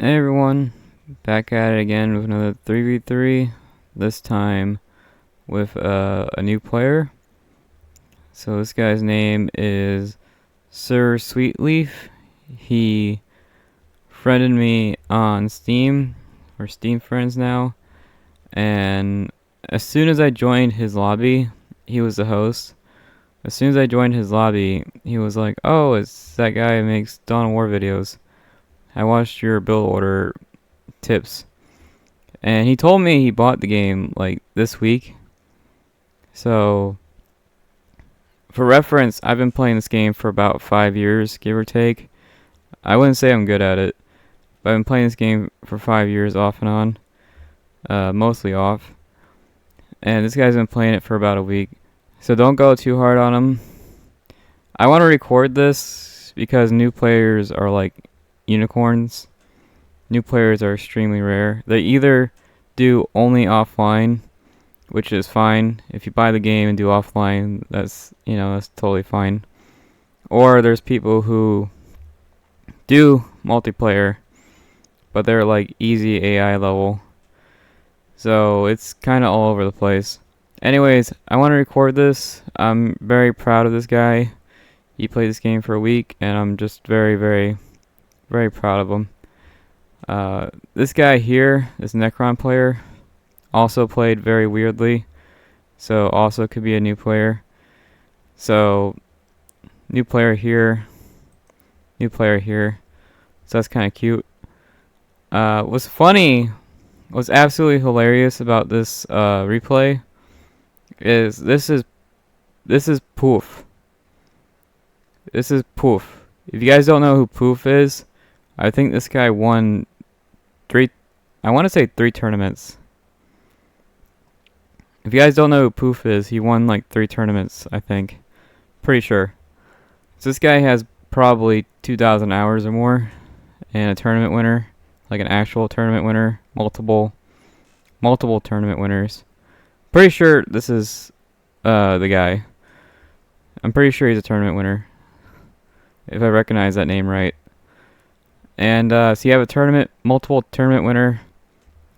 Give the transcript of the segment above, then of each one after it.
Hey everyone, back at it again with another 3v3, this time with a new player. So this guy's name is SerSweetleaf. He friended me on Steam, we're Steam friends now, and as soon as I joined his lobby, he was the host. As soon as I joined his lobby, he was like, "Oh, it's that guy who makes Dawn of War videos. I watched your build order tips." And he told me he bought the game like this week. So for reference, I've been playing this game for about 5 years, give or take. I wouldn't say I'm good at it, but I've been playing this game for 5 years off and on, mostly off. And this guy's been playing it for about a week. So don't go too hard on him. I want to record this because new players are like unicorns. New players are extremely rare. They either do only offline, which is fine. If you buy the game and do offline, that's totally fine. Or there's people who do multiplayer, but they're like easy AI level. So it's kind of all over the place. Anyways, I want to record this. I'm very proud of this guy. He played this game for a week, and I'm just very, very, very proud of him. This guy here, this Necron player, also played very weirdly, so also could be a new player. So, new player here, new player here, so that's kind of cute. What's funny, what's absolutely hilarious about this replay is this is Poof. This is Poof. If you guys don't know who Poof is, I think this guy won three tournaments. If you guys don't know who Poof is, he won like 3 tournaments, I think. Pretty sure. So this guy has probably 2,000 hours or more, and a tournament winner, like an actual tournament winner, multiple tournament winners. Pretty sure this is the guy. I'm pretty sure he's a tournament winner, if I recognize that name right. And so you have a tournament, multiple tournament winner,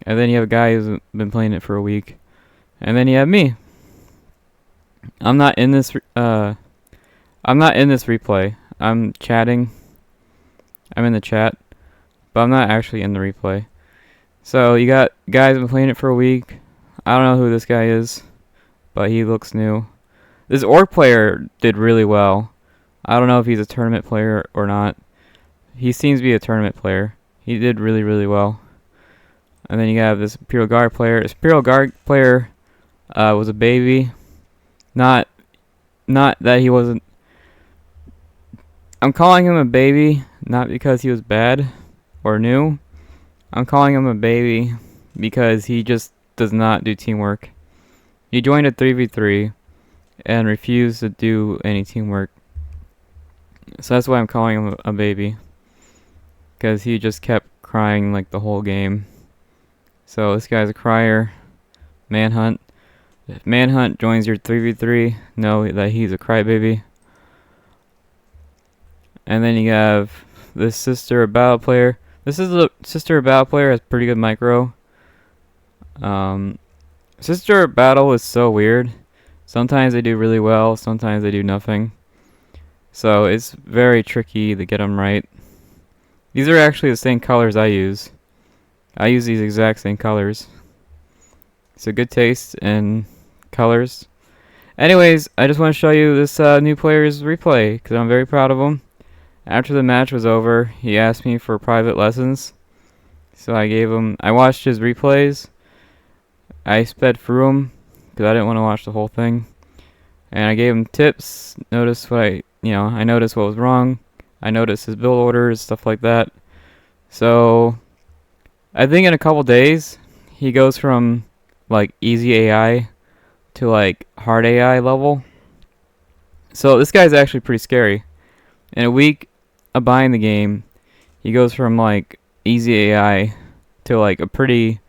and then you have a guy who's been playing it for a week, and then you have me. I'm not in this replay. I'm chatting. I'm in the chat, but I'm not actually in the replay. So you got guys been playing it for a week. I don't know who this guy is, but he looks new. This orc player did really well. I don't know if he's a tournament player or not. He seems to be a tournament player. He did really, really well. And then you have this Imperial Guard player. This Imperial Guard player was a baby. Not that he wasn't... I'm calling him a baby, not because he was bad or new. I'm calling him a baby because he just does not do teamwork. He joined a 3v3 and refused to do any teamwork. So that's why I'm calling him a baby. Because he just kept crying like the whole game. So this guy's a crier. Manhunt. If Manhunt joins your 3v3, know that he's a crybaby. And then you have this Sister of Battle player. This is the Sister of Battle player, has pretty good micro. Sister of Battle is so weird. Sometimes they do really well, sometimes they do nothing. So it's very tricky to get them right. These are actually the same colors I use. I use these exact same colors. So good taste in colors. Anyways, I just want to show you this new player's replay because I'm very proud of him. After the match was over, he asked me for private lessons. So I watched his replays. I sped through them because I didn't want to watch the whole thing. And I gave him tips. I noticed what was wrong. I noticed his build orders, stuff like that. So I think in a couple days, he goes from like easy AI to like hard AI level. So this guy's actually pretty scary. In a week of buying the game, he goes from like easy AI to like a pretty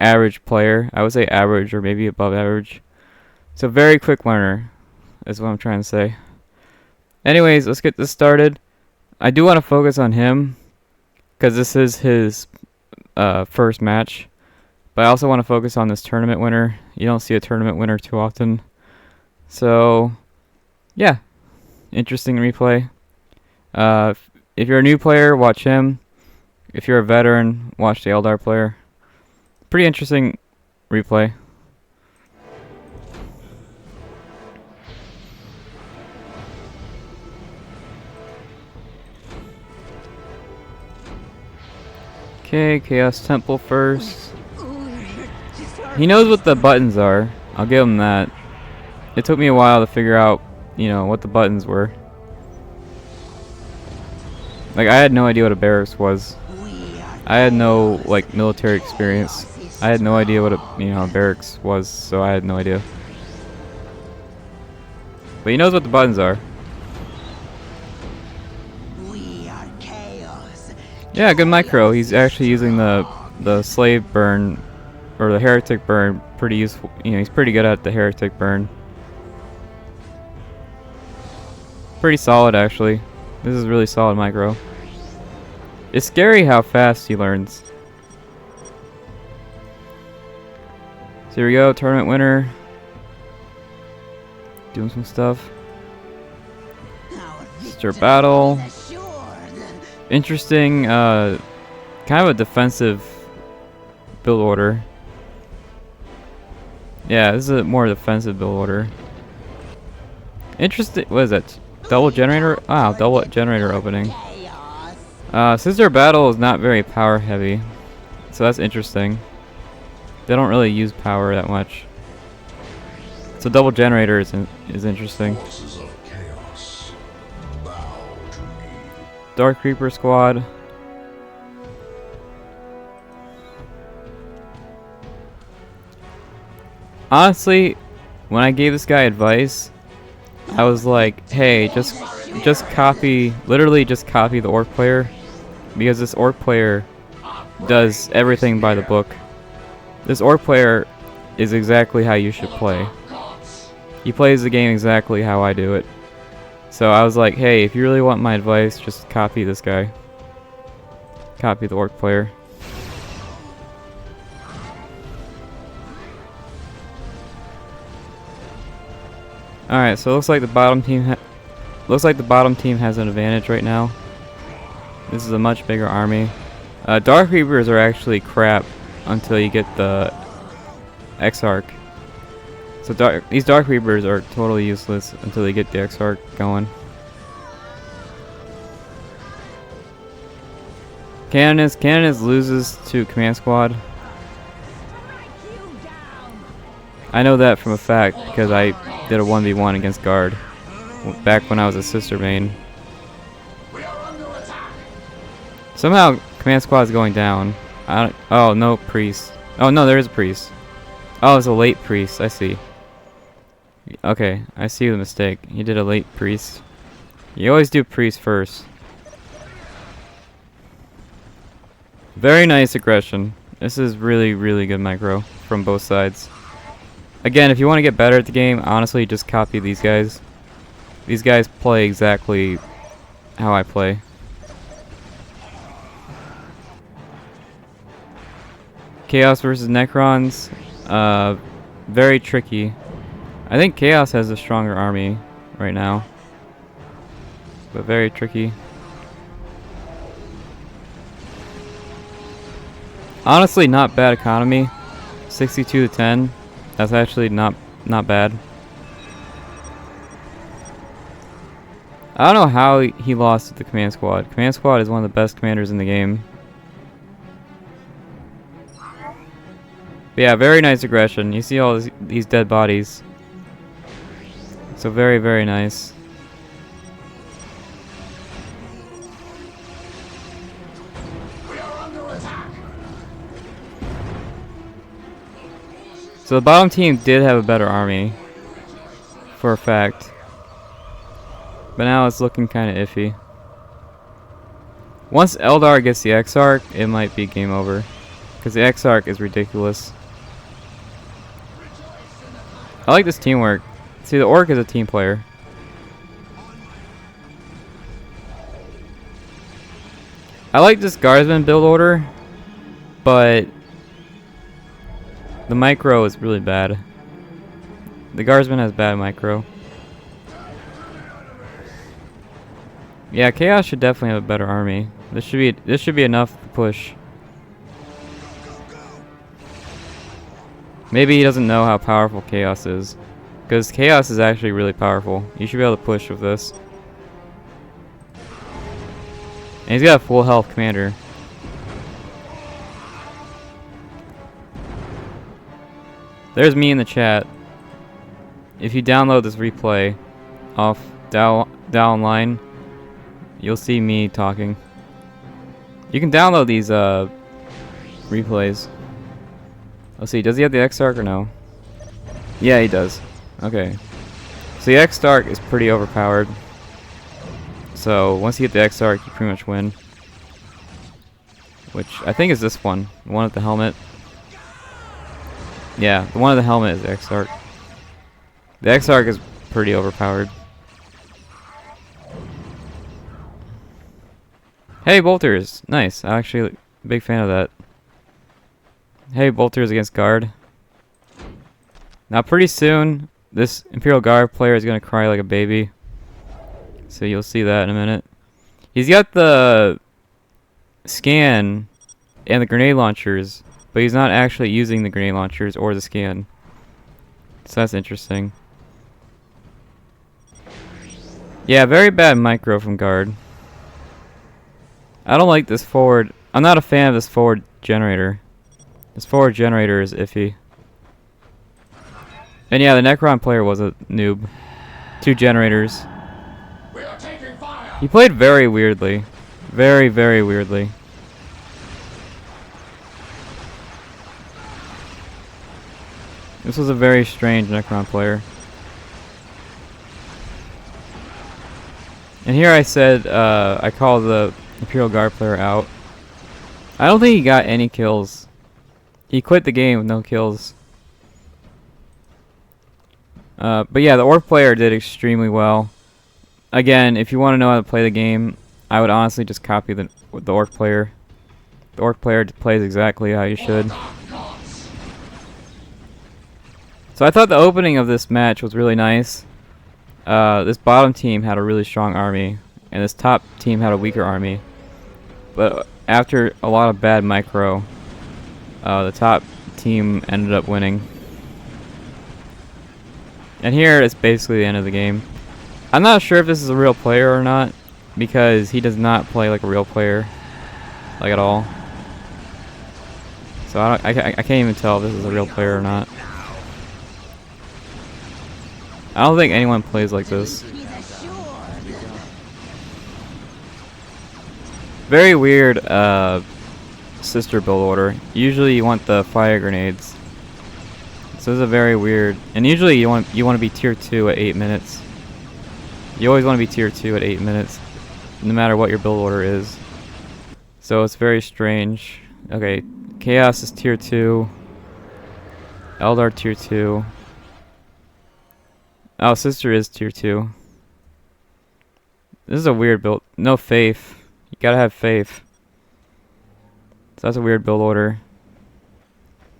average player. I would say average or maybe above average. So very quick learner is what I'm trying to say. Anyways, let's get this started. I do want to focus on him because this is his first match. But I also want to focus on this tournament winner. You don't see a tournament winner too often. So, yeah, interesting replay. If you're a new player, watch him. If you're a veteran, watch the Eldar player. Pretty interesting replay. Okay, Chaos Temple first. He knows what the buttons are. I'll give him that. It took me a while to figure out, you know, what the buttons were. Like, I had no idea what a barracks was. I had no, like, military experience. I had no idea what a barracks was, so I had no idea. But he knows what the buttons are. Yeah, good micro. He's actually using the slave burn or the heretic burn pretty useful. You know, he's pretty good at the heretic burn. Pretty solid actually. This is really solid micro. It's scary how fast he learns. So here we go, tournament winner. Doing some stuff. Stir battle. Interesting, kind of a defensive build order. Yeah, this is a more defensive build order. Interesting, what is that? Double generator? Wow, double generator opening. Scissor battle is not very power heavy, so that's interesting. They don't really use power that much. So double generator is interesting. Dark Reaper squad. Honestly, when I gave this guy advice, I was like, hey, just copy, literally just copy the orc player, because this orc player does everything by the book. This orc player is exactly how you should play. He plays the game exactly how I do it. So I was like, hey, if you really want my advice, just copy this guy. Copy the orc player. Alright, so it looks like the bottom team has an advantage right now. This is a much bigger army. Dark Reapers are actually crap until you get the Exarch. So these Dark Reapers are totally useless until they get the Exarch going. Canonist loses to Command Squad. I know that from a fact because I did a 1v1 against Guard back when I was a sister main. Somehow Command Squad is going down. Oh, no priest. Oh no, there is a priest. Oh, it's a late priest. I see. Okay, I see the mistake. You did a late priest. You always do priest first. Very nice aggression. This is really, really good micro from both sides. Again, if you want to get better at the game, honestly, just copy these guys. These guys play exactly how I play. Chaos versus Necrons. Very tricky. I think Chaos has a stronger army right now, but very tricky. Honestly, not bad economy. 62 to 10. That's actually not bad. I don't know how he lost to the Command Squad. Command Squad is one of the best commanders in the game. But yeah, very nice aggression. You see all these dead bodies. So very, very nice. So the bottom team did have a better army, for a fact. But now it's looking kind of iffy. Once Eldar gets the Exarch, it might be game over. Because the Exarch is ridiculous. I like this teamwork. See, the Orc is a team player. I like this guardsman build order, but the micro is really bad. The guardsman has bad micro. Yeah, Chaos should definitely have a better army. This should be enough to push. Maybe he doesn't know how powerful Chaos is, because Chaos is actually really powerful. You should be able to push with this. And he's got a full health commander. There's me in the chat. If you download this replay off Dow Online, you'll see me talking. You can download these replays. Let's see, does he have the X-Arc or no? Yeah, he does. Okay. So the X-Arc is pretty overpowered. So once you get the X-Arc, you pretty much win. Which I think is this one. The one with the helmet. Yeah, the one with the helmet is the X-Arc. The X-Arc is pretty overpowered. Hey, Bolters! Nice. I'm actually a big fan of that. Hey, Bolters against Guard. Now pretty soon, this Imperial Guard player is going to cry like a baby. So you'll see that in a minute. He's got the scan and the grenade launchers, but he's not actually using the grenade launchers or the scan. So that's interesting. Yeah, very bad micro from Guard. I don't like this forward. I'm not a fan of this forward generator. This forward generator is iffy. And yeah, the Necron player was a noob. 2 generators. He played very weirdly. Very, very weirdly. This was a very strange Necron player. And here I said, I called the Imperial Guard player out. I don't think he got any kills. He quit the game with no kills. But yeah, the Orc player did extremely well. Again, if you want to know how to play the game, I would honestly just copy the Orc player. The Orc player plays exactly how you should. So I thought the opening of this match was really nice. This bottom team had a really strong army, and this top team had a weaker army. But after a lot of bad micro, the top team ended up winning. And here it's basically the end of the game. I'm not sure if this is a real player or not, because he does not play like a real player, like at all. So I can't even tell if this is a real player or not. I don't think anyone plays like this. Very weird sister build order. Usually you want the fire grenades. So this is a very weird, and usually you want to be tier 2 at 8 minutes. You always want to be tier 2 at 8 minutes, no matter what your build order is. So it's very strange. Okay, Chaos is tier 2. Eldar tier 2. Oh, Sister is tier 2. This is a weird build. No faith. You gotta have faith. So that's a weird build order.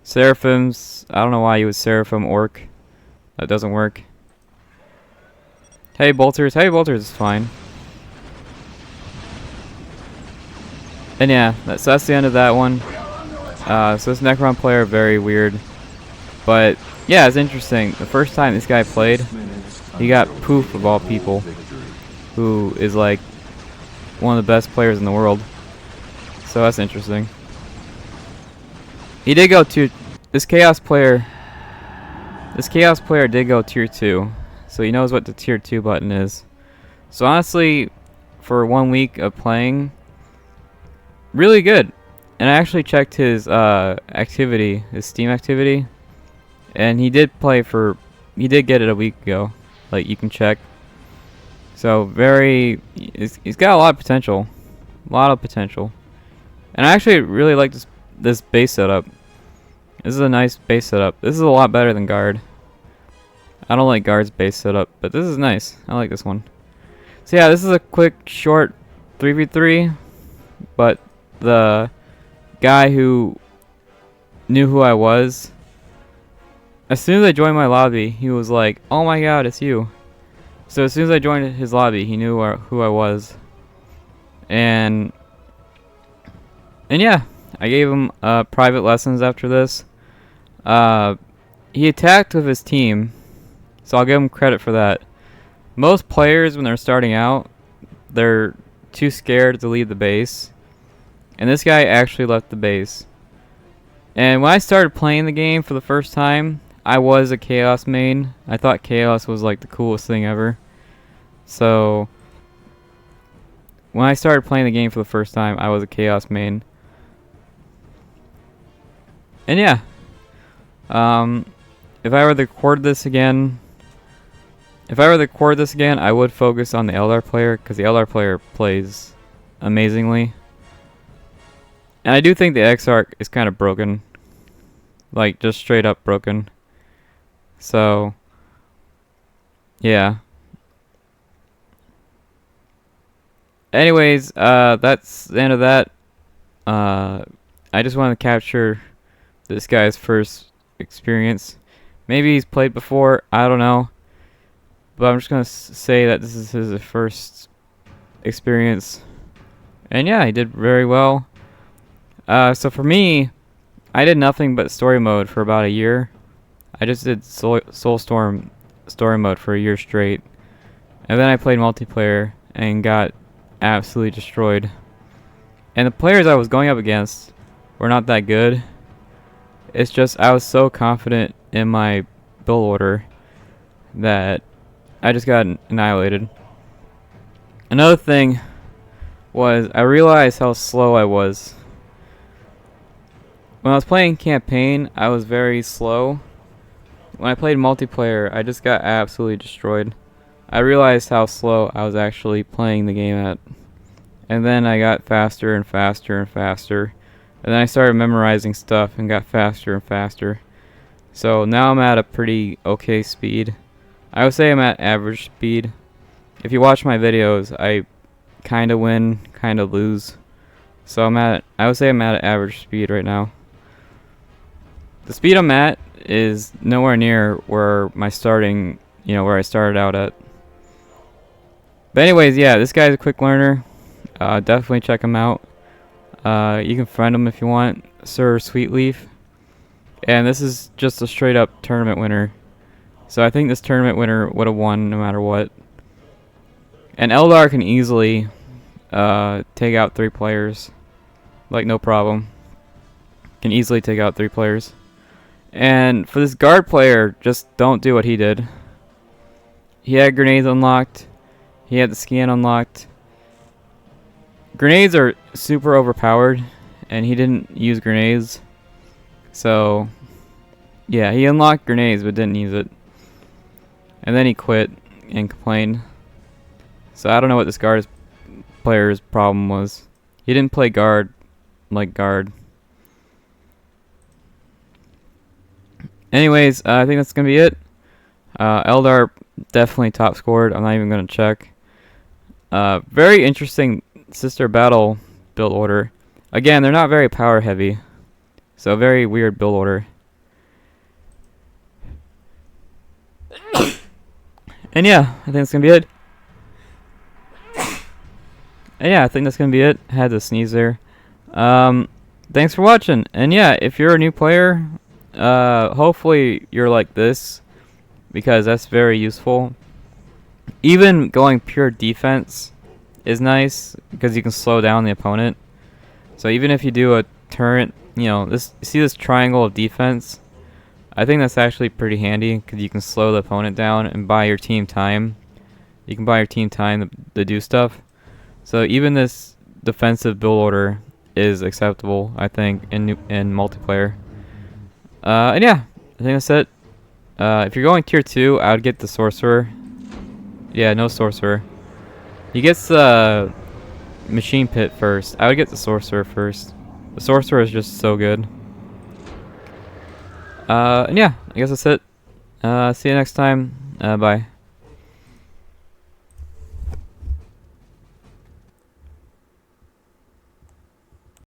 Seraphims. I don't know why you would Seraphim Orc. That doesn't work. Hey, Bolters. Hey, Bolters is fine. And yeah, so that's the end of that one. So this Necron player, very weird. But yeah, it's interesting. The first time this guy played, he got Poof of all people, who is like one of the best players in the world. So that's interesting. He did go to this Chaos player. This Chaos player did go tier 2, so he knows what the tier 2 button is. So honestly, for 1 week of playing, really good. And I actually checked his activity, his Steam activity, and he did play for. He did get it a week ago. Like, you can check. So he's got a lot of potential, And I actually really like this base setup. This is a nice base setup. This is a lot better than Guard. I don't like Guard's base setup, but this is nice. I like this one. So yeah, this is a quick, short 3v3. but the guy who knew who I was, as soon as I joined my lobby, he was like, "Oh my god, it's you." So as soon as I joined his lobby, he knew who I was. And yeah, I gave him private lessons after this. He attacked with his team, so I'll give him credit for that. Most players, when they're starting out, they're too scared to leave the base. And this guy actually left the base. And when I started playing the game for the first time, I was a Chaos main. I thought Chaos was like the coolest thing ever. So when I started playing the game for the first time, I was a Chaos main. And yeah, if I were to record this again, I would focus on the Eldar player, because the Eldar player plays amazingly. And I do think the Exarch is kind of broken. Like, just straight up broken. So, yeah. Anyways, that's the end of that. I just wanted to capture this guy's first experience. Maybe he's played before, I don't know. But I'm just going to say that this is his first experience. And yeah, he did very well. So for me, I did nothing but story mode for about a year. I just did Soulstorm story mode for a year straight. And then I played multiplayer and got absolutely destroyed. And the players I was going up against were not that good. It's just I was so confident in my build order that I just got annihilated. Another thing was I realized how slow I was. When I was playing campaign, I was very slow. When I played multiplayer, I just got absolutely destroyed. I realized how slow I was actually playing the game at. And then I got faster and faster and faster. And then I started memorizing stuff and got faster and faster. So now I'm at a pretty okay speed. I would say I'm at average speed. If you watch my videos, I kind of win, kind of lose. So I would say I'm at average speed right now. The speed I'm at is nowhere near where my starting, where I started out at. But anyways, yeah, this guy's a quick learner. Definitely check him out. You can friend him if you want, SerSweetleaf. And this is just a straight up tournament winner. So I think this tournament winner would have won no matter what. And Eldar can easily take out 3 players. Like, no problem. Can easily take out 3 players. And for this guard player, just don't do what he did. He had grenades unlocked. He had the scan unlocked. Grenades are super overpowered, and he didn't use grenades. So, yeah, he unlocked grenades but didn't use it. And then he quit and complained. So I don't know what this guard player's problem was. He didn't play guard like guard. Anyways, I think that's going to be it. Eldar definitely top scored. I'm not even going to check. Very interesting sister battle build order. Again, they're not very power heavy. So very weird build order. And yeah, I think that's going to be it. And yeah, I think that's going to be it. I had to sneeze there. Thanks for watching. And yeah, if you're a new player, hopefully you're like this, because that's very useful. Even going pure defense is nice, because you can slow down the opponent. So even if you do a turret, see this triangle of defense? I think that's actually pretty handy, because you can slow the opponent down and buy your team time. You can buy your team time to do stuff. So even this defensive build order is acceptable, I think, in multiplayer. And yeah, I think that's it. If you're going tier 2, I would get the sorcerer. Yeah, no sorcerer. He gets the machine pit first. I would get the sorcerer first. The sorcerer is just so good. And yeah, I guess that's it. See you next time. Bye.